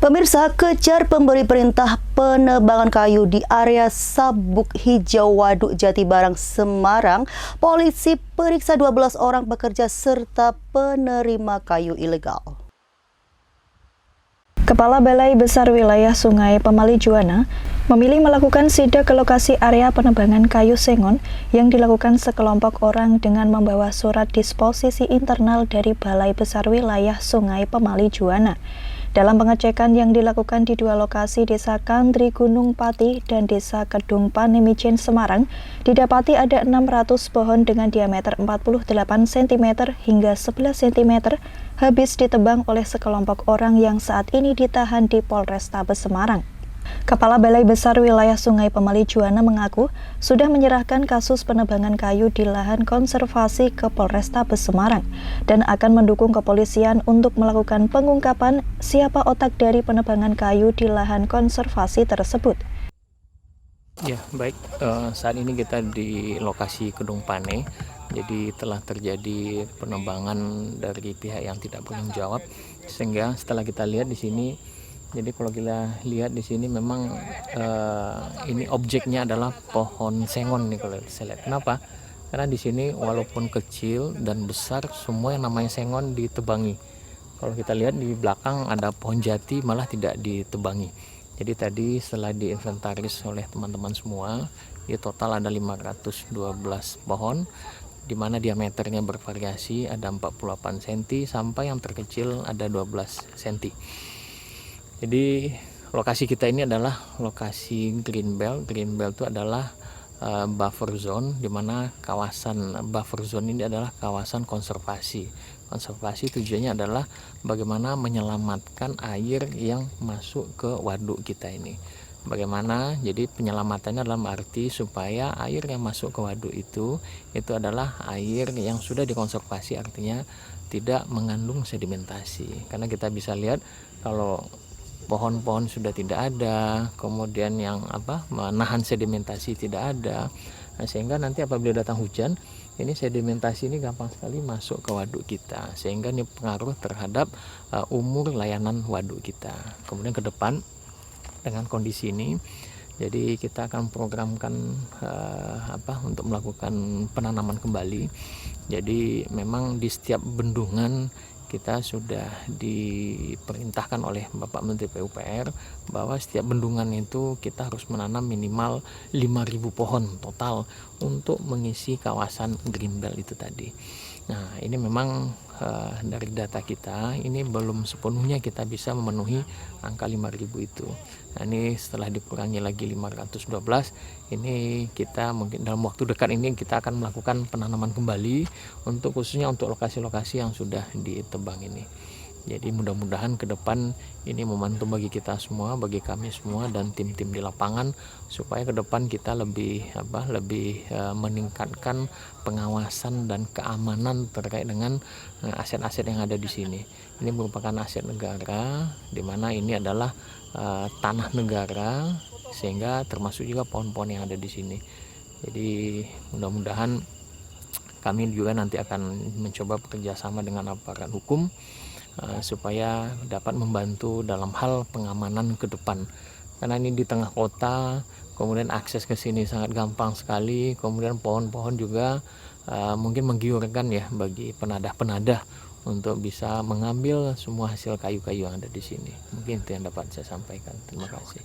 Pemirsa, kejar pemberi perintah penebangan kayu di area Sabuk Hijau Waduk Jatibarang, Semarang. Polisi periksa 12 orang pekerja serta penerima kayu ilegal. Kepala Balai Besar Wilayah Sungai Pemali Juwana memilih melakukan sidak ke lokasi area penebangan kayu sengon yang dilakukan sekelompok orang dengan membawa surat disposisi internal dari Balai Besar Wilayah Sungai Pemali Juwana. Dalam pengecekan yang dilakukan di dua lokasi Desa Kandri Gunung Pati dan Desa Kedung Panemijen Semarang, didapati ada 600 pohon dengan diameter 48 cm hingga 11 cm habis ditebang oleh sekelompok orang yang saat ini ditahan di Polrestabes Semarang. Kepala Balai Besar Wilayah Sungai Pemali Juwana mengaku sudah menyerahkan kasus penebangan kayu di lahan konservasi ke Polrestabes Semarang dan akan mendukung kepolisian untuk melakukan pengungkapan siapa otak dari penebangan kayu di lahan konservasi tersebut. Ya, baik. Saat ini kita di lokasi Kedung Pane. Jadi telah terjadi penebangan dari pihak yang tidak bertanggung jawab, sehingga setelah kita lihat di sini. Jadi kalau kita lihat di sini memang ini objeknya adalah pohon sengon nih kalau saya lihat. Kenapa? Karena di sini walaupun kecil dan besar semua yang namanya sengon ditebangi. Kalau kita lihat di belakang ada pohon jati malah tidak ditebangi. Jadi tadi setelah diinventaris oleh teman-teman semua, ya total ada 512 pohon di mana diameternya bervariasi, ada 48 cm sampai yang terkecil ada 12 cm. Jadi lokasi kita ini adalah lokasi green belt. Green belt itu adalah buffer zone, di mana kawasan buffer zone ini adalah kawasan konservasi. Konservasi tujuannya adalah bagaimana menyelamatkan air yang masuk ke waduk kita ini. Bagaimana? Jadi penyelamatannya dalam arti supaya air yang masuk ke waduk itu adalah air yang sudah dikonservasi, artinya tidak mengandung sedimentasi. Karena kita bisa lihat kalau pohon-pohon sudah tidak ada, kemudian yang menahan sedimentasi tidak ada, sehingga nanti apabila datang hujan, ini sedimentasi ini gampang sekali masuk ke waduk kita, sehingga ini pengaruh terhadap umur layanan waduk kita. Kemudian ke depan dengan kondisi ini, jadi kita akan programkan untuk melakukan penanaman kembali. Jadi memang di setiap bendungan kita sudah diperintahkan oleh Bapak Menteri PUPR bahwa setiap bendungan itu kita harus menanam minimal 5.000 pohon total untuk mengisi kawasan green belt itu tadi. Nah, ini memang dari data kita ini belum sepenuhnya kita bisa memenuhi angka 5.000 itu. Nah, ini setelah dikurangi lagi 512, ini kita mungkin dalam waktu dekat ini kita akan melakukan penanaman kembali untuk khususnya untuk lokasi-lokasi yang sudah ditebang ini. Jadi mudah-mudahan ke depan ini momentum bagi kita semua, bagi kami semua dan tim-tim di lapangan supaya ke depan kita lebih meningkatkan pengawasan dan keamanan terkait dengan aset-aset yang ada di sini. Ini merupakan aset negara, di mana ini adalah tanah negara, sehingga termasuk juga pohon-pohon yang ada di sini. Jadi mudah-mudahan kami juga nanti akan mencoba bekerjasama dengan aparat hukum supaya dapat membantu dalam hal pengamanan ke depan. Karena ini di tengah kota, kemudian akses ke sini sangat gampang sekali, kemudian pohon-pohon juga mungkin menggiurkan ya bagi penadah-penadah untuk bisa mengambil semua hasil kayu-kayu yang ada di sini. Mungkin itu yang dapat saya sampaikan. Terima kasih.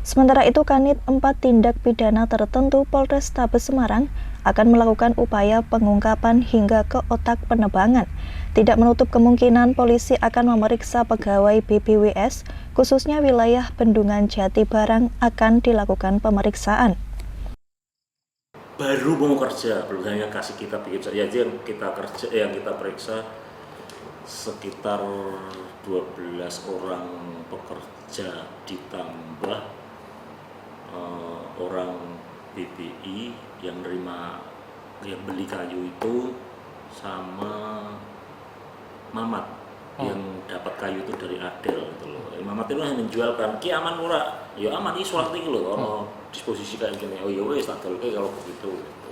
Sementara itu, Kanit 4 Tindak Pidana Tertentu Polrestabes Semarang akan melakukan upaya pengungkapan hingga ke otak penebangan. Tidak menutup kemungkinan polisi akan memeriksa pegawai BPWS, khususnya wilayah Bendungan Jatibarang akan dilakukan pemeriksaan. Baru mau kerja, belum hanya kasih kita bikin saja yang kita kerja, yang kita periksa sekitar 12 orang pekerja ditambah orang BPI yang beli kayu itu sama Mamat yang dapat kayu itu dari Adel gitu loh. Mamat itu hanya menjualkan ki aman murah, ya aman ini surat iki lho ono disposisi kayak gini. Oh ya wes tak dolke kalau begitu gitu.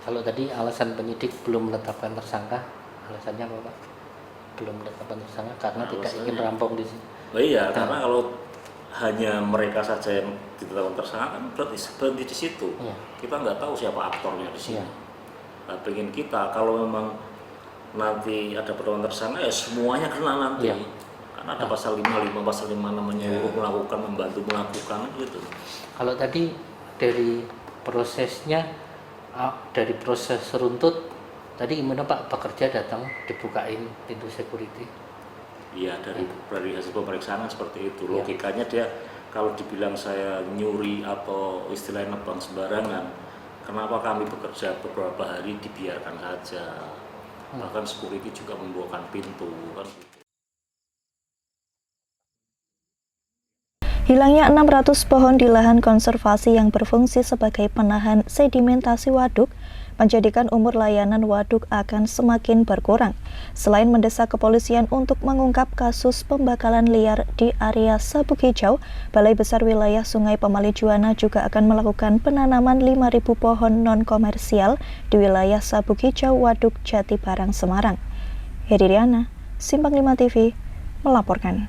Kalau tadi alasan penyidik belum menetapkan tersangka, alasannya apa Pak? belum menetapkan tersangka karena tidak Alasannya? ingin rampung di sini. Oh iya, karena kalau hanya mereka saja yang ditetapkan tersangka kan berhenti di situ. Iya. Kita nggak tahu siapa aktornya di sini. Iya. Nah, pengen kita kalau memang nanti ada penetapan tersangka ya semuanya kena nanti. Iya. Karena ada pasal 55, pasal 56 menyuruh melakukan, membantu melakukan gitu. Kalau tadi dari prosesnya, dari proses runtut, tadi gimana Pak, pekerja datang dibukain pintu security? Iya, dari hasil pemeriksaan seperti itu. Iya. Logikanya dia kalau dibilang saya nyuri atau istilahnya nebang sembarangan, kenapa kami bekerja beberapa hari dibiarkan saja? Bahkan security juga membukakan pintu kan. Hilangnya 600 pohon di lahan konservasi yang berfungsi sebagai penahan sedimentasi waduk menjadikan umur layanan waduk akan semakin berkurang. Selain mendesak kepolisian untuk mengungkap kasus pembakaran liar di area Sabuk Hijau, Balai Besar Wilayah Sungai Pemali Juwana juga akan melakukan penanaman 5.000 pohon non-komersial di wilayah Sabuk Hijau Waduk Jatibarang, Semarang. Hedi Riana, Simpang 5 TV, melaporkan.